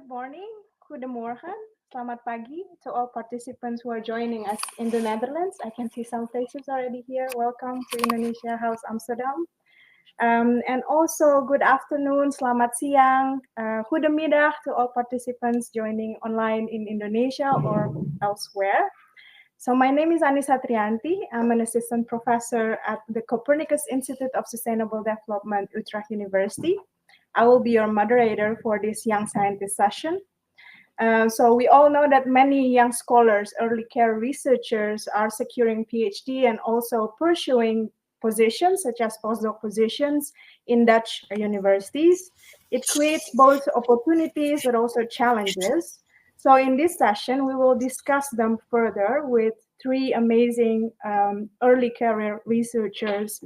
Good morning, goedemorgen, selamat pagi to all participants who are joining us in the Netherlands. I can see some faces already here. Welcome to Indonesia House Amsterdam. And also good afternoon, selamat siang, goedemiddag to all participants joining online in Indonesia or elsewhere. So my name is Anissa Trianti. I'm an assistant professor at the Copernicus Institute of Sustainable Development, Utrecht University. I will be your moderator for this Young Scientist session. So we all know that many young scholars, early care researchers are securing PhD and also pursuing positions such as postdoc positions in Dutch universities. It creates both opportunities but also challenges. So in this session, we will discuss them further with three amazing early career researchers.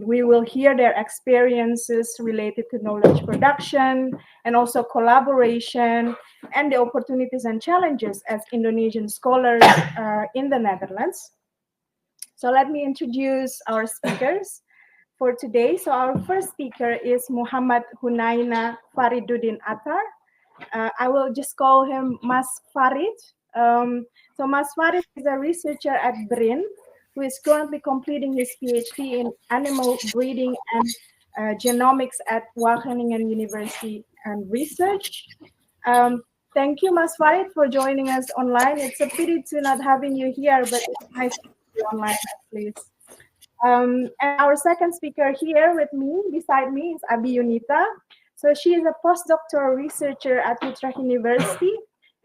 We will hear their experiences related to knowledge production and also collaboration and the opportunities and challenges as Indonesian scholars in the Netherlands. So let me introduce our speakers for today. So our first speaker is Muhammad Hunaina Fariduddin Attar. I will just call him Mas Farid. So Mas Farid is a researcher at BRIN, who is currently completing his PhD in animal breeding and genomics at Wageningen University and Research. Thank you, Mas Farid, for joining us online. It's a pity to not having you here, but it's nice to see you online, at least. And our second speaker here with me, beside me, is Abi Yunita. So she is a postdoctoral researcher at Utrecht University,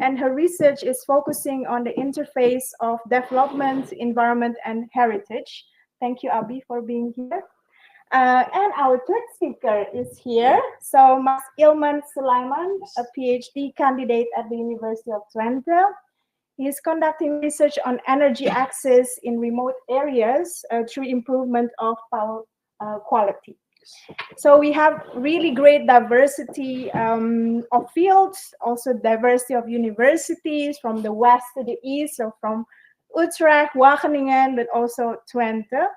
and her research is focusing on the interface of development, environment, and heritage. Thank you, Abi, for being here. And our third speaker is here. So Mas Ilman Sulaiman, a PhD candidate at the University of Twente. He is conducting research on energy access in remote areas through improvement of power quality. So we have really great diversity of fields, also diversity of universities from the west to the east, so from Utrecht, Wageningen, but also Twente,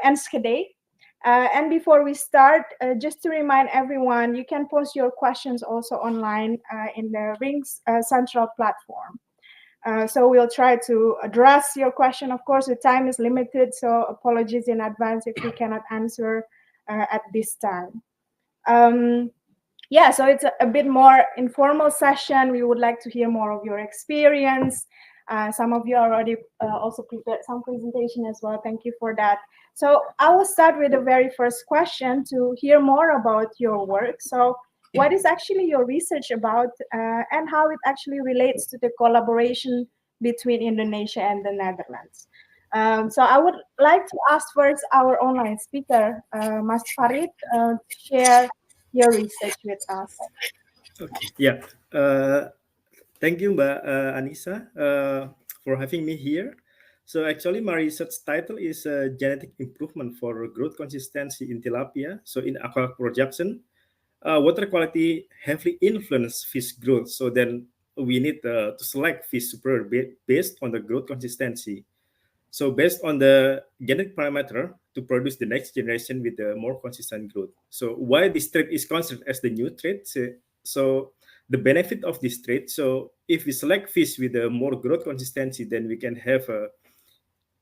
Enschede. And before we start, just to remind everyone, you can post your questions also online in the Rings Central platform. So we'll try to address your question. Of course, the time is limited, so apologies in advance if we cannot answer at this time. Yeah, so it's a bit more informal session. We would like to hear more of your experience. Some of you already also prepared some presentation as well. Thank you for that. So I will start with the very first question to hear more about your work. So what is actually your research about and how it actually relates to the collaboration between Indonesia and the Netherlands? So I would like to ask first our online speaker, Mas Farid, to share your research with us. Okay. Yeah. Thank you, Mbak Anissa, for having me here. So actually, my research title is Genetic Improvement for Growth Consistency in Tilapia. So in aquaculture production, water quality heavily influence fish growth. So then we need to select fish superior based on the growth consistency. So based on the genetic parameter to produce the next generation with the more consistent growth. So why this trait is considered as the new trait? So the benefit of this trait. So if we select fish with a more growth consistency, then we can have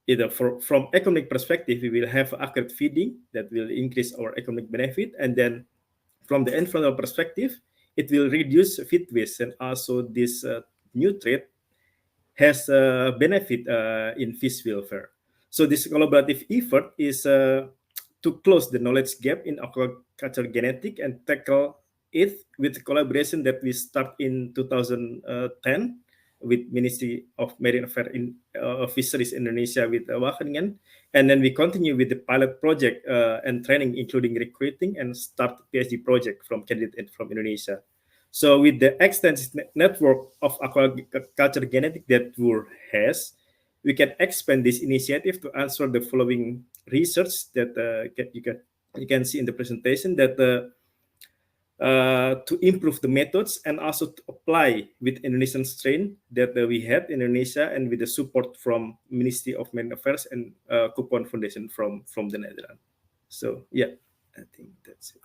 either from economic perspective, we will have accurate feeding that will increase our economic benefit. And then from the environmental perspective, it will reduce feed waste. And also this new trait has a benefit in fish welfare. So this collaborative effort is to close the knowledge gap in aquaculture genetic and tackle it with collaboration that we start in 2010 with Ministry of Marine Affairs in Fisheries Indonesia with Wageningen. And then we continue with the pilot project and training, including recruiting and start PhD project from candidates from Indonesia. So with the extensive network of aquaculture genetic that WUR has, we can expand this initiative to answer the following research that you can see in the presentation that to improve the methods and also to apply with Indonesian strain that we have in Indonesia and with the support from Ministry of Marine Affairs and Coupon Foundation from the Netherlands. So yeah, I think that's it.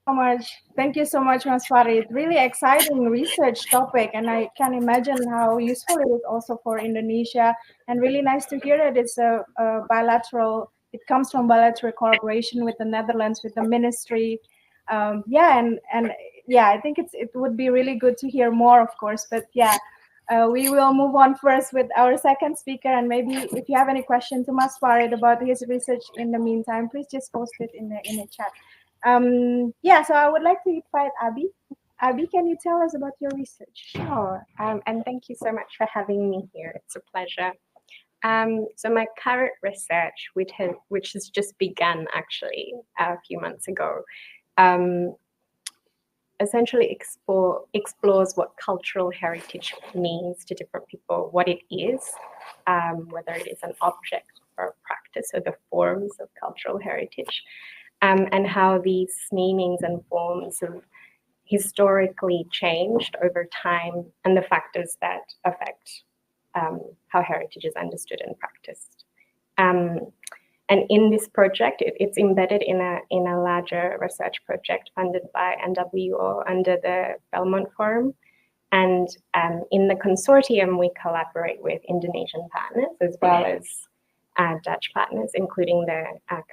So much. Thank you so much, Mas Farid. Really exciting research topic, and I can imagine how useful it is also for Indonesia. And really nice to hear that it's a bilateral. It comes from bilateral cooperation with the Netherlands, with the ministry. Yeah, and yeah, I think it would be really good to hear more, of course. But yeah, we will move on first with our second speaker, and maybe if you have any question to Mas Farid about his research in the meantime, please just post it in the chat. Yeah, so I would like to invite Abby. Abby, can you tell us about your research? Sure, and thank you so much for having me here. It's a pleasure. So my current research, which has just begun actually a few months ago, essentially explores what cultural heritage means to different people, what it is, whether it is an object or a practice, or the forms of cultural heritage, and how these meanings and forms have historically changed over time, and the factors that affect how heritage is understood and practiced. And in this project, it's embedded in a larger research project funded by NWO under the Belmont Forum. And in the consortium, we collaborate with Indonesian partners as well as Dutch partners, including the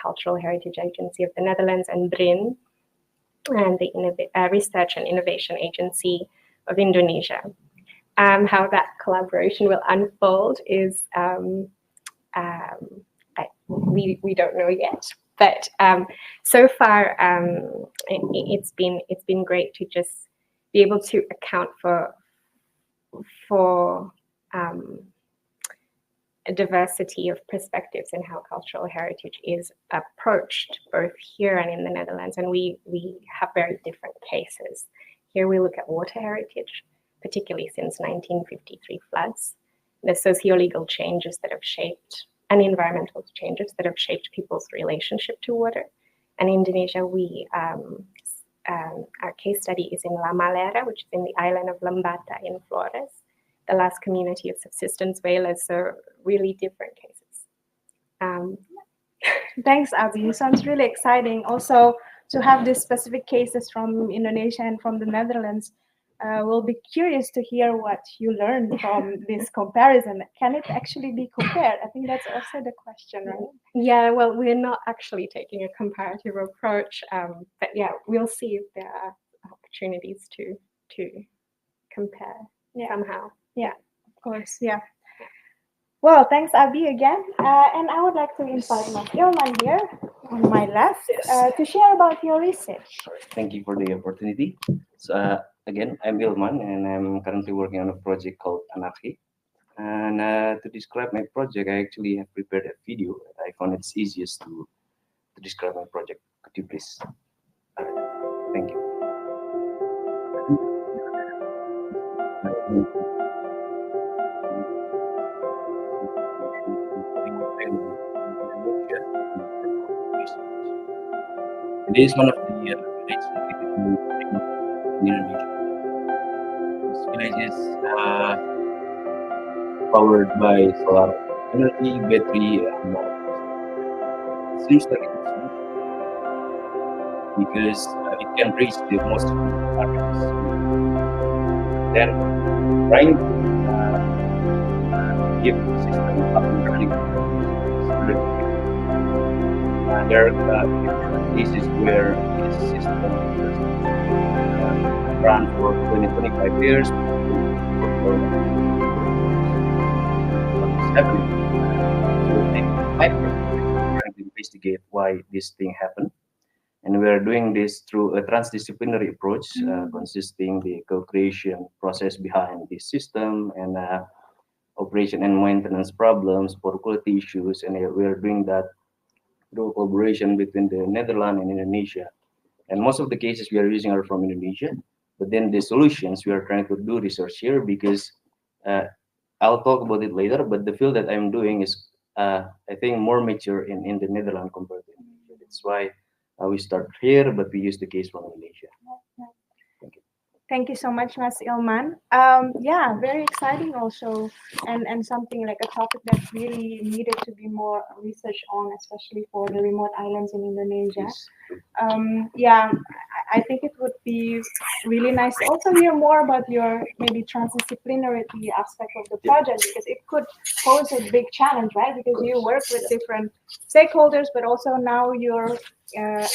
Cultural Heritage Agency of the Netherlands and BRIN, and the Research and Innovation Agency of Indonesia. How that collaboration will unfold is we don't know yet, but so far it's been great to just be able to account for a diversity of perspectives in how cultural heritage is approached both here and in the Netherlands, and we have very different cases. Here we look at water heritage, particularly since 1953 floods, the socio-legal changes that have shaped, and environmental changes that have shaped people's relationship to water. And in Indonesia, our case study is in La Malera, which is in the island of Lembata in Flores, the last community of subsistence whalers, so really different cases. Thanks, Abby. Sounds really exciting. Also, to have these specific cases from Indonesia and from the Netherlands. We'll be curious to hear what you learned from this comparison. Can it actually be compared? I think that's also the question, right? Yeah, well, we're not actually taking a comparative approach, but yeah, we'll see if there are opportunities to compare somehow. Yeah, of course, yeah. Well, thanks, Abby, again. And I would like to invite Mas Ilman here on my left to share about your research. Thank you for the opportunity. So, again, I'm Ilman, and I'm currently working on a project called Anarchy. And to describe my project, I actually have prepared a video. I found it's easiest to describe my project. Could you please? Thank you. It is one of the villages located in Indonesia. This village is powered by solar energy, battery, and it seems like it's because it can reach the most targets. Then trying to give the system up and running. There are cases where this system run for 20-25 years. What's happening? So they trying to investigate why this thing happened. And we are doing this through a transdisciplinary approach, consisting the co-creation process behind this system and operation and maintenance problems for quality issues. And we are doing that through collaboration between the Netherlands and Indonesia. And most of the cases we are using are from Indonesia. But then the solutions, we are trying to do research here because I'll talk about it later, but the field that I'm doing is, I think, more mature in the Netherlands compared to Indonesia. That's why we start here, but we use the case from Indonesia. Thank you. Thank you so much, Mas Ilman. Yeah, very exciting also, and something like a topic that really needed to be more research on, especially for the remote islands in Indonesia. Yes. Yeah, I think it would be really nice to also hear more about your maybe transdisciplinarity aspect of the project, because it could pose a big challenge, right? Because you work with different stakeholders, but also now you're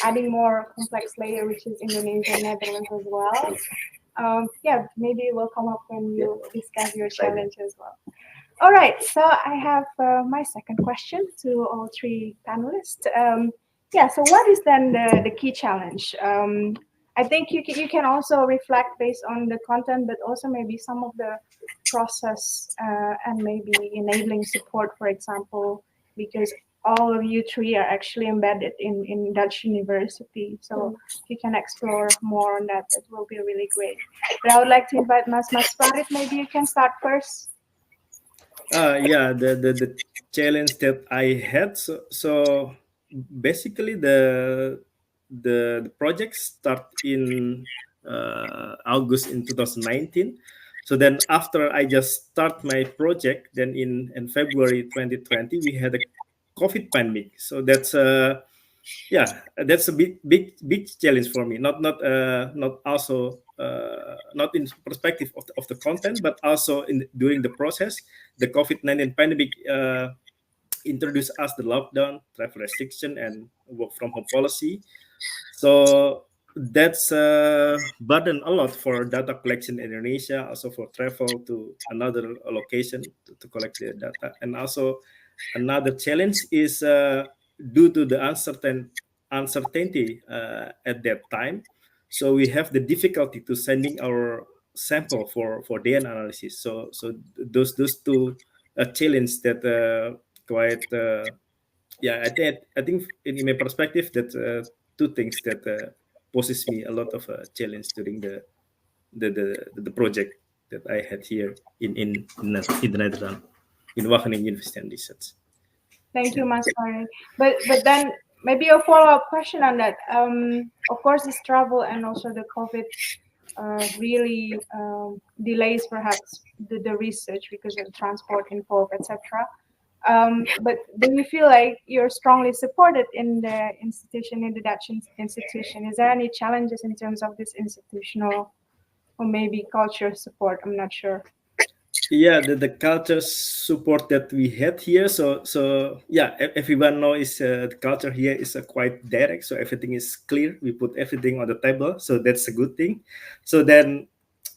adding more complex layer, which is Indonesia and Netherlands as well. Yeah, maybe it will come up when you discuss your challenge as well. All right, so I have my second question to all three panelists. Yeah, so what is then the key challenge? I think you can also reflect based on the content, but also maybe some of the process and maybe enabling support, for example, because all of you three are actually embedded in Dutch University. So if you can explore more on that, it will be really great. But I would like to invite Mas Farid. Maybe you can start first. Yeah, the challenge that I had. So basically the project start in August in 2019. So then after I just start my project, then in February 2020 we had a COVID pandemic. So that's that's a big challenge for me. Not also not in perspective of the content, but also during the process. The COVID-19 pandemic introduced us the lockdown, travel restriction, and work from home policy. So that's burden a lot for data collection in Indonesia, also for travel to another location to collect the data. And also another challenge is due to the uncertainty at that time. So we have the difficulty to sending our sample for DNA analysis. So those two challenge that quite I think in my perspective that two things that poses me a lot of challenge during the project that I had here in the Netherlands in Wageningen University and Research. Thank you, Mas Farid. But then maybe a follow-up question on that. Of course, this travel and also the COVID really delays perhaps the research because of transport involved, etc. But do you feel like you're strongly supported in the institution, in the Dutch institution? Is there any challenges in terms of this institutional or maybe culture support? I'm not sure. Yeah, the culture support that we had here. So yeah, everyone knows the culture here is quite direct. So everything is clear. We put everything on the table. So that's a good thing. So then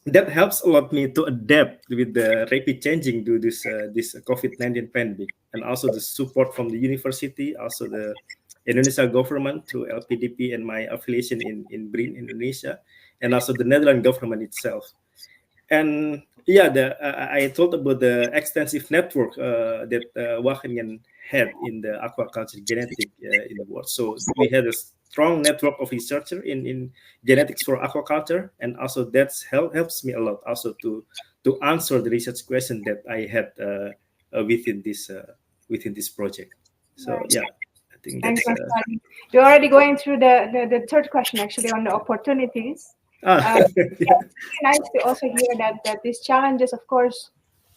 that helps a lot me to adapt with the rapid changing due to this COVID-19 pandemic, and also the support from the university, also the Indonesia government through LPDP and my affiliation in BRIN Indonesia, and also the Netherlands government itself. And yeah, I told about the extensive network that Wageningen had in the aquaculture genetic in the world. So we had a strong network of researchers in genetics for aquaculture, and also that's helps me a lot also to answer the research question that I had within this project. So Right. yeah, I think Thanks, that's. You're already going through the third question actually on the opportunities. Yeah. Yeah, it's nice to also hear that these challenges, of course,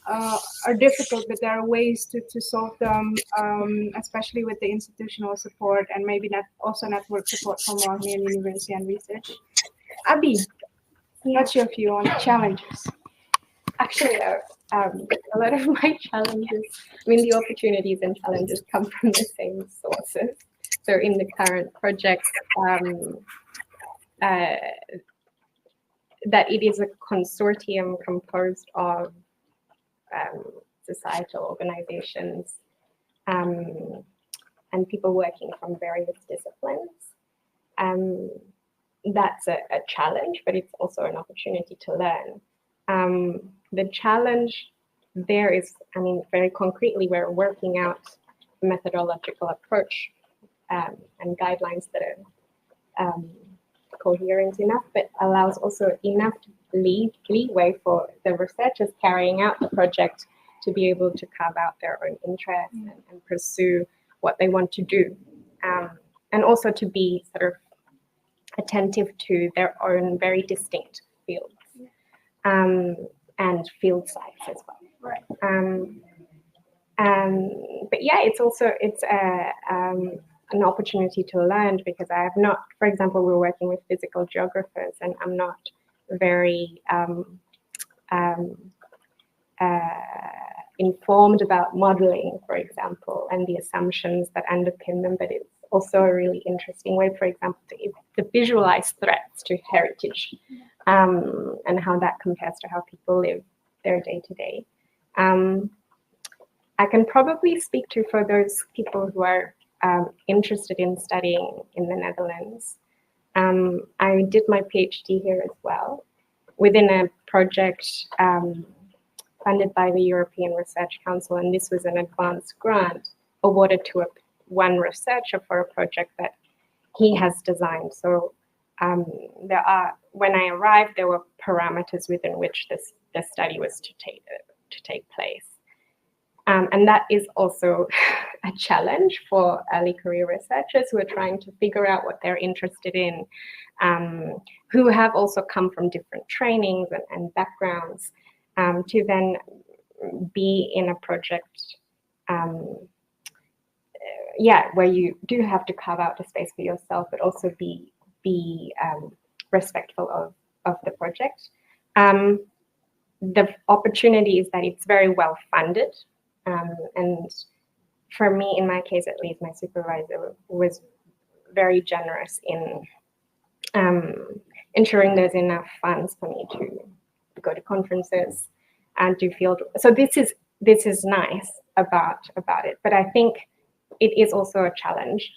are difficult, but there are ways to solve them, especially with the institutional support and maybe also network support from Wageningen University and Research. Abi, what's your view on challenges? Actually, a lot of my challenges, the opportunities and challenges come from the same sources. So in the current project, that it is a consortium composed of societal organizations and people working from various disciplines. That's a challenge, but it's also an opportunity to learn. The challenge there is, very concretely, we're working out a methodological approach and guidelines that are coherent enough, but allows also enough leeway for the researchers carrying out the project to be able to carve out their own interests and pursue what they want to do, and also to be sort of attentive to their own very distinct fields and field sites as well. Right. But yeah, it's an opportunity to learn, because I have not, for example, we're working with physical geographers, and I'm not very informed about modeling, for example, and the assumptions that underpin them. But it's also a really interesting way, for example, to visualize threats to heritage, and how that compares to how people live their day-to-day. I can probably speak to, for those people who are interested in studying in the Netherlands, I did my PhD here as well, within a project funded by the European Research Council, and this was an advanced grant awarded to one researcher for a project that he has designed. So when I arrived, there were parameters within which the study was to take place. And that is also a challenge for early career researchers who are trying to figure out what they're interested in, who have also come from different trainings and backgrounds, to then be in a project, where you do have to carve out a space for yourself, but also be respectful of the project. The opportunity is that it's very well funded. And for me, in my case, at least, my supervisor was very generous in ensuring there's enough funds for me to go to conferences and do field. So this is nice about it, but I think it is also a challenge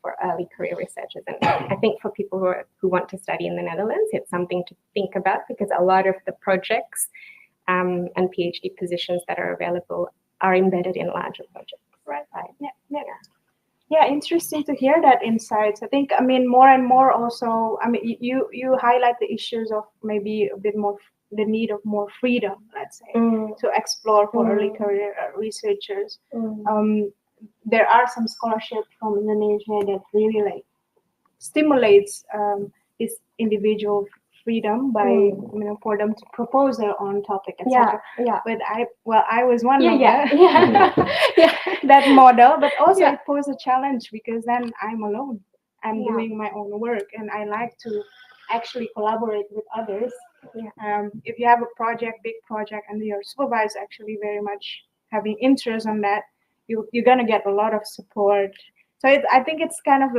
for early career researchers. And I think for people who want to study in the Netherlands, it's something to think about, because a lot of the projects and PhD positions that are available are embedded in larger projects. Right. Yeah, interesting to hear that insights. I think, more and more also, you highlight the issues of maybe a bit more, the need of more freedom, let's say, to explore for early career researchers. There are some scholarship from Indonesia that really stimulates this individual freedom by for them to propose their own topic, etc. But I was one of that model, but also it posed a challenge, because then I'm alone. I'm doing my own work, and I like to actually collaborate with others. If you have a big project, and your supervisor actually very much having interest on that, you're gonna get a lot of support. So I think it's kind of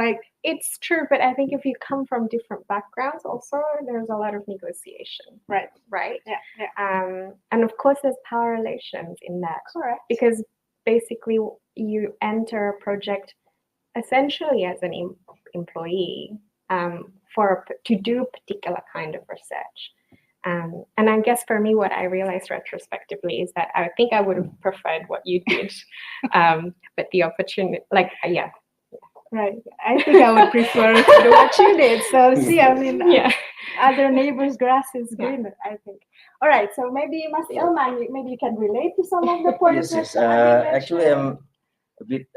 it's true, but I think if you come from different backgrounds, also there's a lot of negotiation. Right. Yeah. And of course, there's power relations in that. Correct. Because basically, you enter a project essentially as an employee to do a particular kind of research. And I guess for me, what I realized retrospectively is that I think I would have preferred what you did, but the opportunity, Right. I think I would prefer to do what you did. So see, other neighbors' grass is greener, I think. All right. So maybe Mas Ilman, maybe you can relate to some of the points. Yes. Actually, I'm a bit,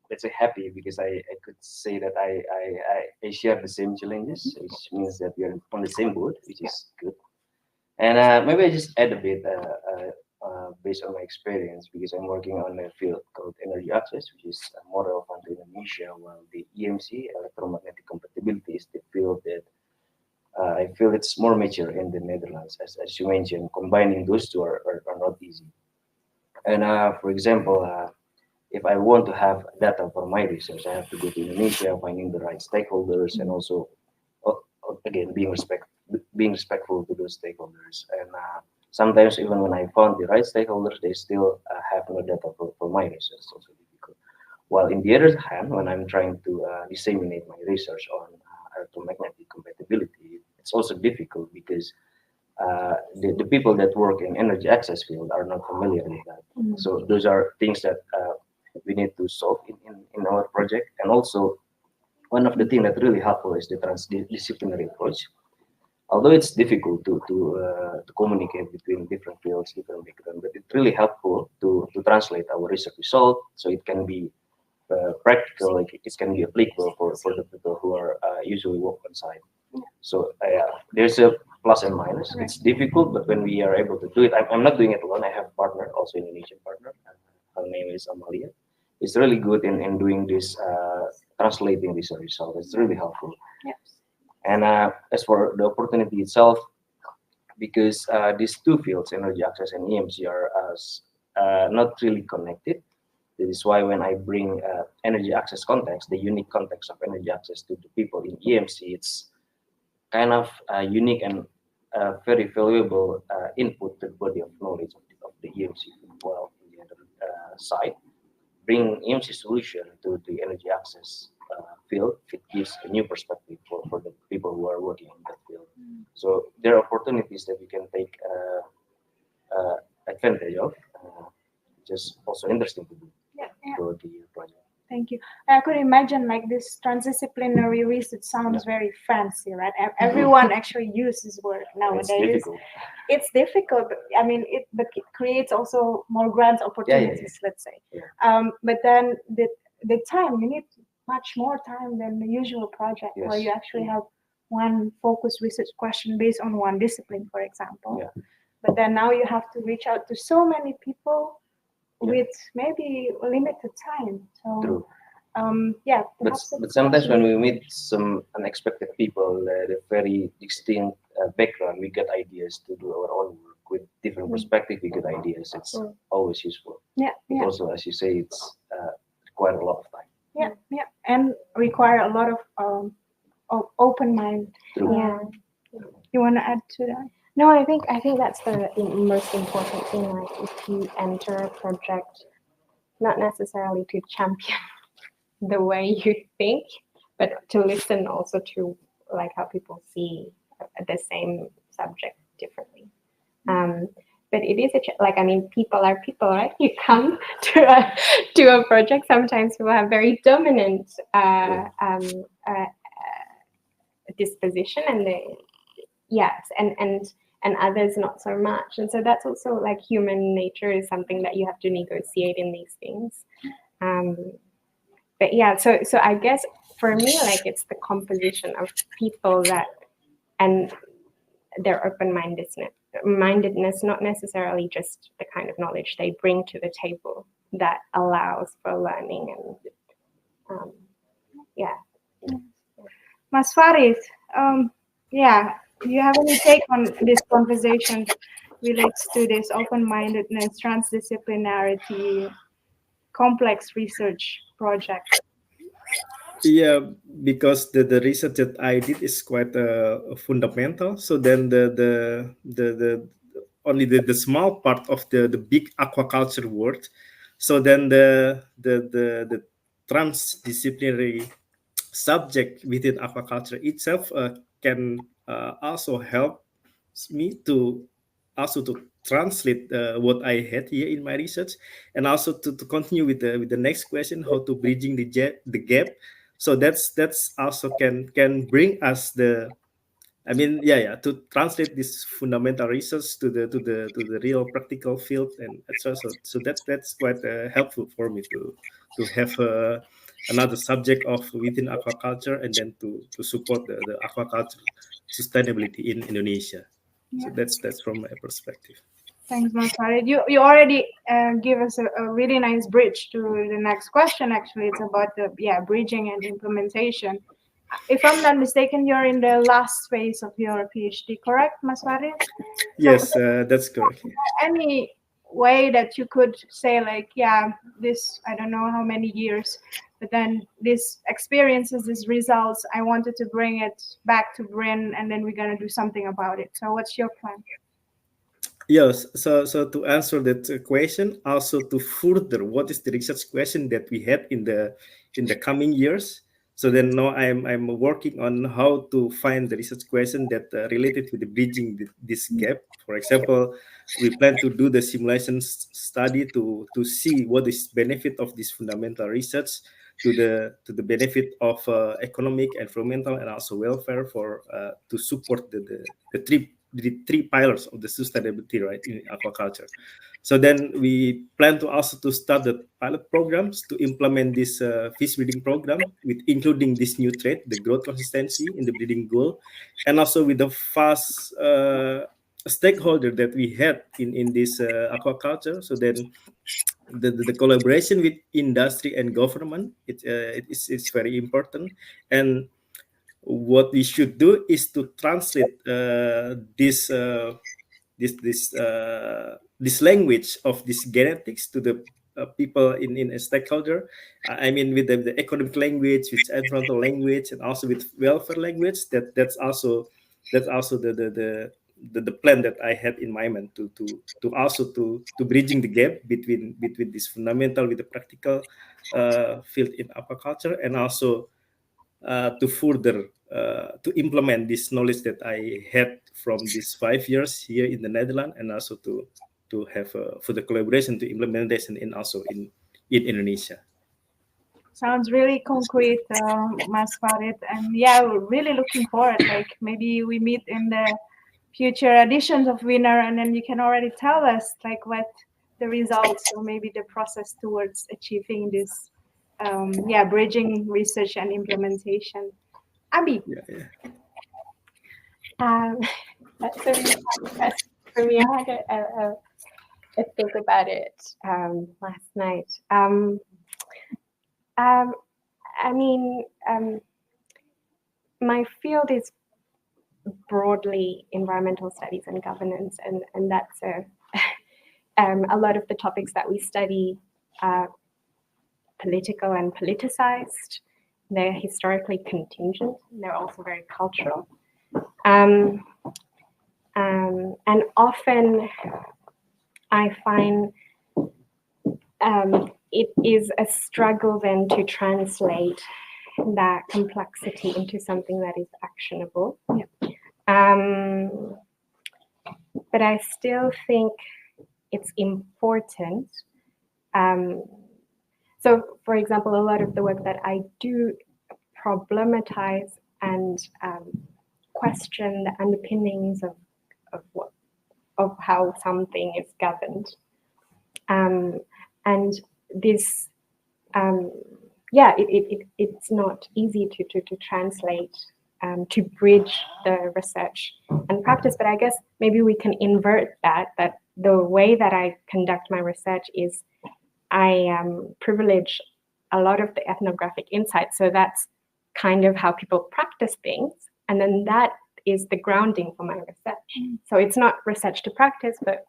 let's say, happy, because I could say that I share the same challenges, which means that we are on the same boat, which is good. And maybe I just add a bit based on my experience, because I'm working on a field called energy access, which is more relevant to Indonesia, while the EMC, electromagnetic compatibility, is the field that I feel it's more mature in the Netherlands. As you mentioned, combining those two are not easy. And for example, if I want to have data for my research, I have to go to Indonesia, finding the right stakeholders, and also, again, being respectful to those stakeholders. And sometimes even when I found the right stakeholders, they still have no data for my research. It's also difficult. While in the other hand, when I'm trying to disseminate my research on electromagnetic compatibility, it's also difficult, because the people that work in energy access field are not familiar with that. So those are things that we need to solve in our project. And also, one of the things that really helpful is the transdisciplinary approach. Although it's difficult to communicate between different fields, different backgrounds, but it's really helpful to translate our research result, so it can be practical, it can be applicable for the people who are usually work on site. So there's a plus and minus. It's difficult, but when we are able to do it, I'm not doing it alone. I have a partner, also an Indonesian partner. Her name is Amalia. It's really good in doing this translating this result. It's really helpful. Yes. And as for the opportunity itself, because these two fields, energy access and EMC, are not really connected. This is why when I bring energy access context, the unique context of energy access to the people in EMC, it's kind of unique and very valuable input to the body of knowledge of the EMC. Well, in the other side, bring EMC solution to the energy access field, it gives a new perspective for the people who are working in that field. So there are opportunities that we can take advantage of. Just also interesting to do for the project. Thank you. I could imagine like this transdisciplinary research sounds very fancy, right? Everyone actually uses word nowadays. It's difficult, but I mean, it creates also more grant opportunities, let's say. But then the time, you need much more time than the usual project where you actually have one focused research question based on one discipline, for example. But then now you have to reach out to so many people with maybe limited time. So, but sometimes when we meet some unexpected people, the very distinct background, we get ideas to do our own work with different perspective. We get ideas. It's always useful. But also, as you say, it's require a lot of time. And require a lot of open mind. You want to add to that? No, I think that's the most important thing. Like if you enter a project, not necessarily to champion the way you think, but to listen also to like how people see the same subject differently. But it is people are people, right? You come to a project. Sometimes people have very dominant disposition, and and others not so much. And so that's also like human nature is something that you have to negotiate in these things. So I guess for me, like it's the composition of people that and their open-mindedness, not necessarily just the kind of knowledge they bring to the table that allows for learning and Mas Farid, do you have any take on this conversation relates to this open-mindedness, transdisciplinarity, complex research project? Yeah, because the research that I did is quite fundamental. So then the only the small part of the big aquaculture world. So then the transdisciplinary subject within aquaculture itself can also help me to translate what I had here in my research, and also to continue with the next question, how to bridging the gap. So that's also can bring us to translate this fundamental research to the real practical field, and so that's quite helpful for me to have another subject of within aquaculture, and then to support the aquaculture sustainability in Indonesia. So that's from my perspective. Thanks, Mas Farid. You already give us a really nice bridge to the next question. Actually, it's about the bridging and implementation. If I'm not mistaken, you're in the last phase of your PhD, correct, Mas Farid? Yes, that's correct. Any way that you could say like, this, I don't know how many years, but then these experiences, these results, I wanted to bring it back to Brin, and then we're going to do something about it. So what's your plan? Yes, so to answer that question, also to further what is the research question that we had in the coming years. So then now I'm working on how to find the research question that related to the bridging this gap. For example, we plan to do the simulation study to see what is benefit of this fundamental research to the benefit of economic, environmental, and also welfare for to support the three pillars of the sustainability, right, in aquaculture. So then we plan to also to start the pilot programs to implement this fish breeding program with including this new trait, the growth consistency in the breeding goal, and also with the fast stakeholder that we had in this aquaculture. So then the collaboration with industry and government, it's very important. And what we should do is to translate this language of this genetics to the people in a stakeholder. I mean, with the economic language, with environmental language, and also with welfare language. That's also the plan that I had in my mind to bridging the gap between this fundamental with the practical field in aquaculture, and also to further to implement this knowledge that I had from these 5 years here in the Netherlands, and also to have for the collaboration to implementation in also in Indonesia. Sounds really concrete, Mas Farid. And yeah, we're really looking forward. Like maybe we meet in the future editions of Winner, and then you can already tell us like what the results or maybe the process towards achieving this, bridging research and implementation. Abi. For me, I had a think about it last night. I mean, my field is broadly environmental studies and governance, and that's a lot of the topics that we study are political and politicized. They're historically contingent. They're also very cultural. And often I find it is a struggle then to translate that complexity into something that is actionable. But I still think it's important. So, for example, a lot of the work that I do problematize and question the underpinnings of how something is governed, and this, it's not easy to translate, to bridge the research and practice. But I guess maybe we can invert that the way that I conduct my research is I privilege a lot of the ethnographic insights. So that's kind of how people practice things. And then that is the grounding for my research. So it's not research to practice, but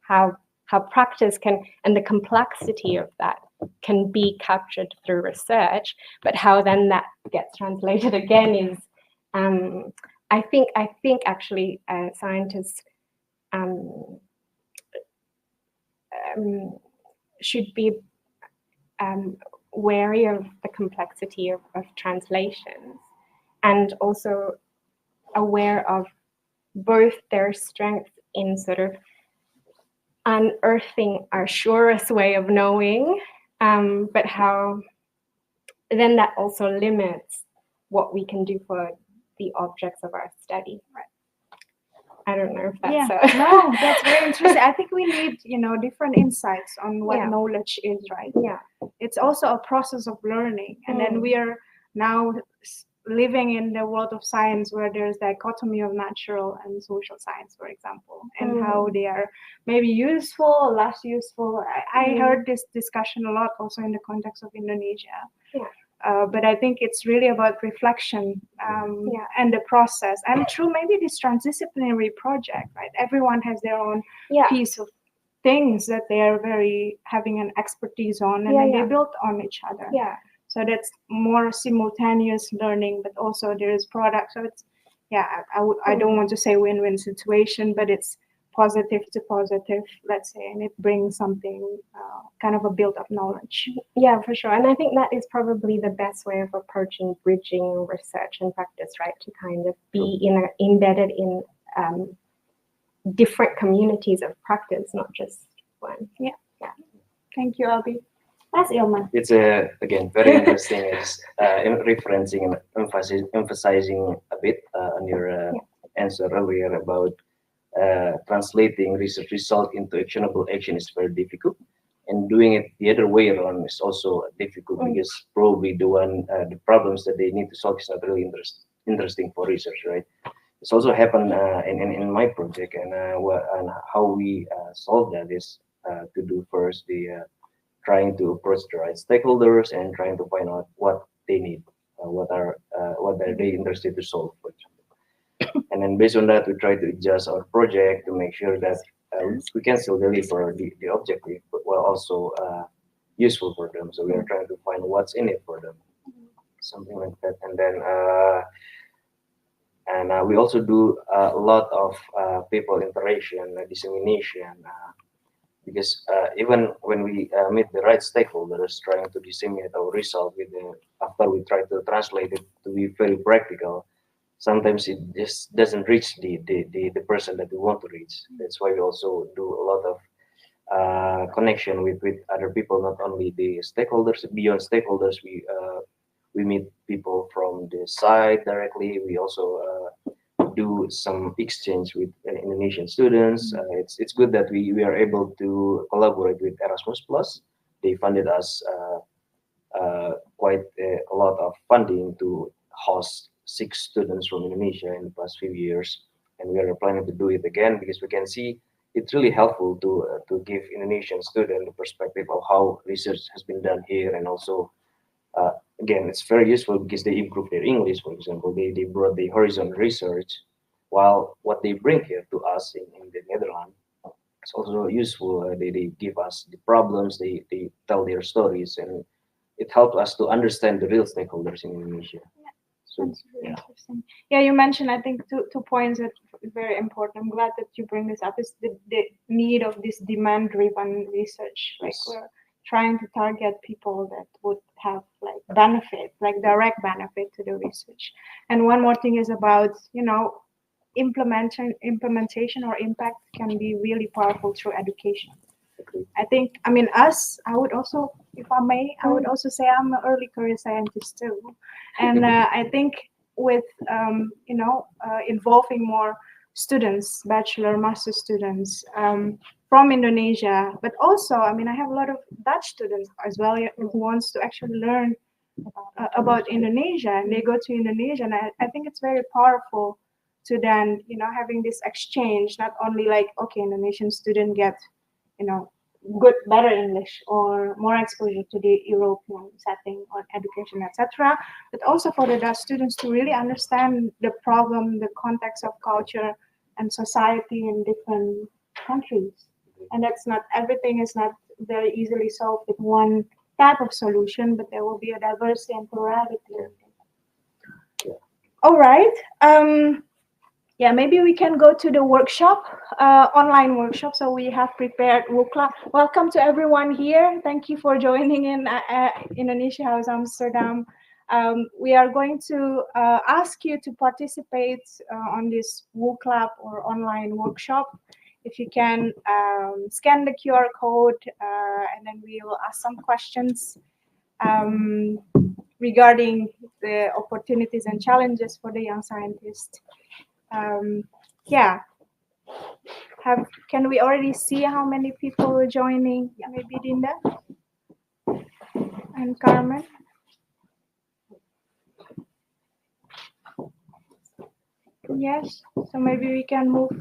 how practice can, and the complexity of that can be captured through research, but how then that gets translated again is, I think actually scientists should be wary of the complexity of translations, and also aware of both their strength in sort of unearthing our surest way of knowing, but how then that also limits what we can do for the objects of our study. Right. I don't know if that's no, that's very interesting. I think we need, different insights on what knowledge is, right? Yeah. It's also a process of learning. And then we are now living in the world of science where there's dichotomy of natural and social science, for example, and how they are maybe useful or less useful. I heard this discussion a lot also in the context of Indonesia. Yeah. But I think it's really about reflection and the process. And through maybe this transdisciplinary project, right? Everyone has their own piece of things that they are very having an expertise on, and then they build on each other. Yeah. So that's more simultaneous learning, but also there is product. So it's, I don't want to say win-win situation, but it's positive to positive, let's say, and it brings something, kind of a built-up knowledge. Yeah, for sure. And I think that is probably the best way of approaching bridging research and practice, right? To kind of be embedded in different communities of practice, not just one. Yeah. Thank you, Abi. That's Ilma. It's again very interesting. It's referencing and emphasizing a bit on your answer earlier about translating research result into actionable action is very difficult, and doing it the other way around is also difficult because probably the problems that they need to solve is not really interesting for research, right? It's also happened in my project, and how we solve that is to do first the trying to approach the right stakeholders and trying to find out what they need, what are they interested to solve, for example. And then based on that, we try to adjust our project to make sure that we can still deliver the objective, but while also useful for them. So we are trying to find what's in it for them, something like that. And then we also do a lot of people interaction, dissemination, because even when we meet the right stakeholders, trying to disseminate our result after we try to translate it to be very practical, sometimes it just doesn't reach the person that we want to reach. That's why we also do a lot of connection with other people, not only the stakeholders. Beyond stakeholders, we meet people from the side directly. We also do some exchange with Indonesian students. It's good that we are able to collaborate with Erasmus Plus. They funded us quite a lot of funding to host 6 students from Indonesia in the past few years, and we are planning to do it again because we can see it's really helpful to give Indonesian students the perspective of how research has been done here, and also again, it's very useful because they improve their English, for example. They brought the horizon research, while what they bring here to us in the Netherlands, it's also useful. They give us the problems, they tell their stories, and it helps us to understand the real stakeholders in Indonesia. So, That's really interesting. Yeah, you mentioned, I think, two points that are very important. I'm glad that you bring this up. Is the need of this demand-driven research. Like Yes. we're trying to target people that would have like benefit, like direct benefit to the research. And one more thing is about, implementation or impact can be really powerful through education. I think, I would also, if I may, I would also say I'm an early career scientist too. And I think with, involving more students, bachelor, master students from Indonesia, but also, I have a lot of Dutch students as well who wants to actually learn about Indonesia, and they go to Indonesia. And I think it's very powerful to then, having this exchange, not only like, okay, Indonesian student get, better English or more exposure to the European setting on education, etc. But also for the Dutch students to really understand the problem, the context of culture and society in different countries. And everything is not very easily solved with one type of solution, but there will be a diversity and plurality. Yeah. All right. Maybe we can go to the workshop, online workshop. So we have prepared WUKLA. Welcome to everyone here. Thank you for joining in Indonesia House Amsterdam. We are going to ask you to participate on this WUKLA or online workshop. If you can scan the QR code, and then we will ask some questions regarding the opportunities and challenges for the young scientists. Can we already see how many people are joining? Maybe Dinda and Carmen. Yes, so maybe we can move.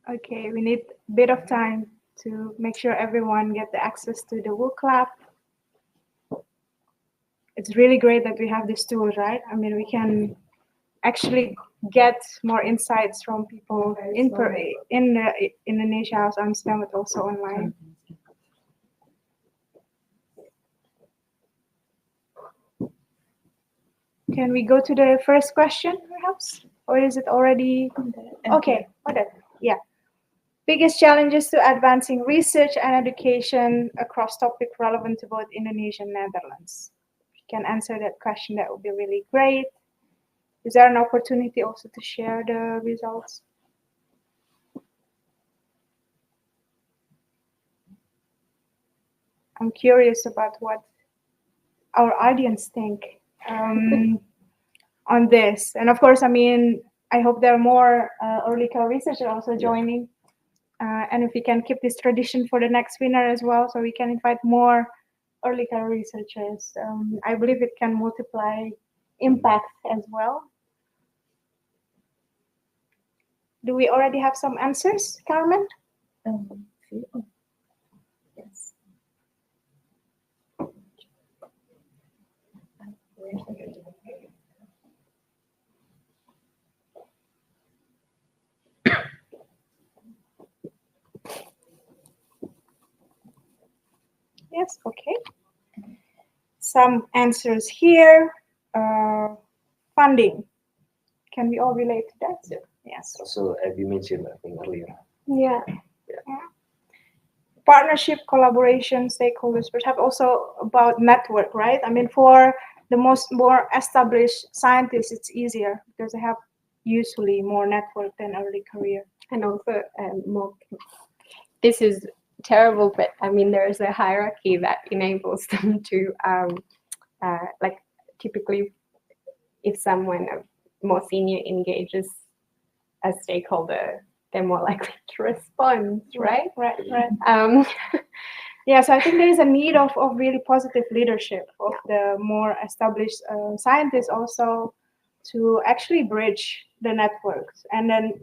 Okay, we need a bit of time to make sure everyone get the access to the WUKLab. It's really great that we have these tools, right? We can actually get more insights from people in Indonesia House Amsterdam, but also online. Can we go to the first question, perhaps? Or is it already? Okay, yeah. Biggest challenges to advancing research and education across topic relevant to both Indonesia and Netherlands. If you can answer that question, that would be really great. Is there an opportunity also to share the results? I'm curious about what our audience think on this. And of course, I hope there are more early career researchers also joining. And if we can keep this tradition for the next winner as well, so we can invite more early career researchers, I believe it can multiply impact as well. Do we already have some answers, Carmen? Yes. Yes, okay. Some answers here. Funding. Can we all relate to that? Yeah. Yes. Also, as you mentioned, I think earlier. Yeah. Partnership, collaboration, stakeholders, perhaps also about network, right? I mean, for the more established scientists, it's easier because they have usually more network than early career. And also more. This is terrible, but I mean, there's a hierarchy that enables them to, like, typically, if someone more senior engages a stakeholder, they're more likely to respond, right? Right. Yes, I think there is a need of really positive leadership of the more established scientists also to actually bridge the networks and then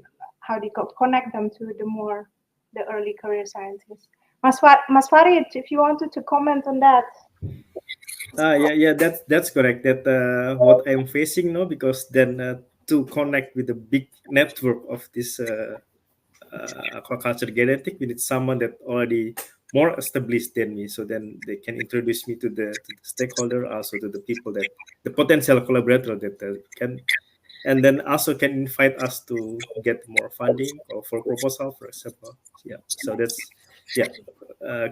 how do you connect them to the early career scientists. Mas Farid, if you wanted to comment on that. Yeah, that's correct. That what I'm facing now, because then to connect with the big network of this aquaculture genetic, we need someone that already more established than me, so then they can introduce me to the stakeholder, also to the people that the potential collaborator that can, and then also can invite us to get more funding or for proposal, for example. Yeah, so that's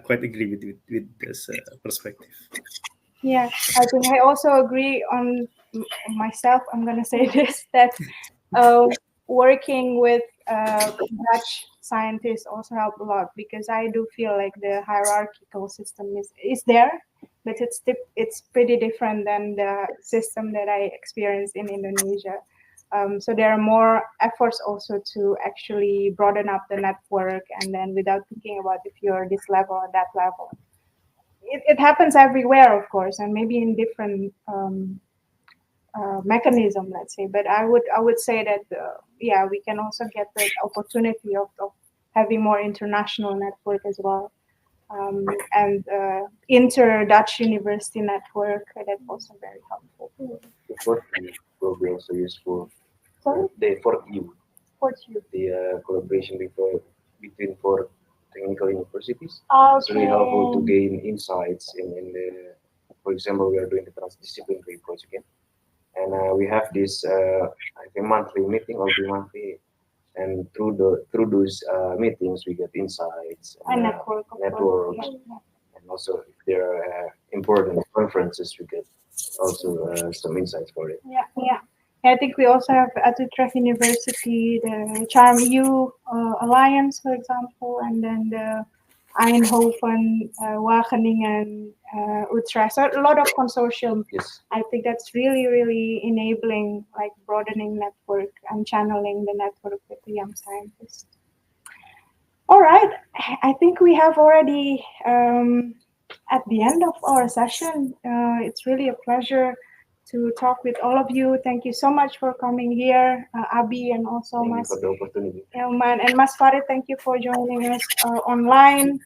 quite agree with this perspective. Yeah, I think I also agree on myself. I'm going to say this, that working with Dutch scientists also help a lot, because I do feel like the hierarchical system is there, but it's pretty different than the system that I experienced in Indonesia. So there are more efforts also to actually broaden up the network, and then without thinking about if you're this level or that level. It happens everywhere, of course, and maybe in different mechanism, let's say. But I would say that we can also get the opportunity of having more international network as well, and inter-Dutch university network. That's also very helpful. The fourth E will be also useful. Sorry? The fourth U, Fourth U. the collaboration between four technical universities. Okay. It's really helpful to gain insights in the, for example, we are doing the transdisciplinary project again. And we have this, I think, monthly meeting or bi-monthly, and through those meetings we get insights and networks, and also if there are important conferences we get also some insights for it. Yeah. I think we also have at Utrecht University the Charm U Alliance, for example, and then the Eindhoven, Wageningen, Utrecht. So a lot of consortium. Yes. I think that's really, really enabling, like, broadening network and channeling the network with the young scientists. All right, I think we have already at the end of our session. It's really a pleasure to talk with all of you. Thank you so much for coming here, Abi, and also Thank you Mas for the opportunity. Elman and Mas Farid. Thank you for joining us online.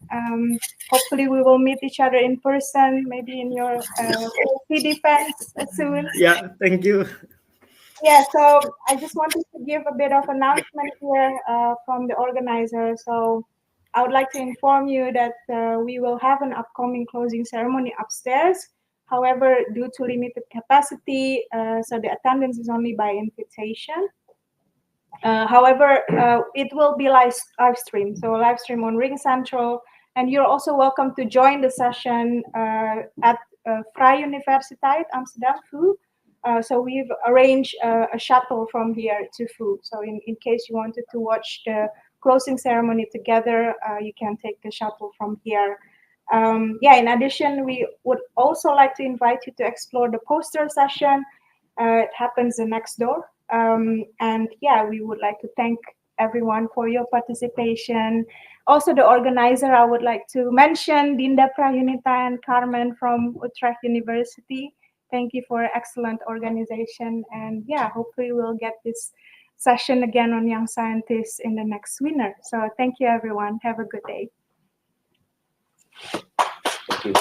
Hopefully we will meet each other in person, maybe in your defense soon. Yeah, thank you. Yeah, so I just wanted to give a bit of announcement here from the organizer. So I would like to inform you that we will have an upcoming closing ceremony upstairs. However, due to limited capacity, so the attendance is only by invitation. However, it will be live stream, so live stream on Ring Central, and you're also welcome to join the session at Vrije Universiteit Amsterdam, VU. So we've arranged a shuttle from here to VU. So in case you wanted to watch the closing ceremony together, you can take the shuttle from here. In addition, we would also like to invite you to explore the poster session. It happens next door. We would like to thank everyone for your participation. Also, the organizer, I would like to mention Dinda Prayunita and Carmen from Utrecht University. Thank you for excellent organization. And hopefully we'll get this session again on Young Scientists in the next winter. So thank you, everyone. Have a good day. Thank you.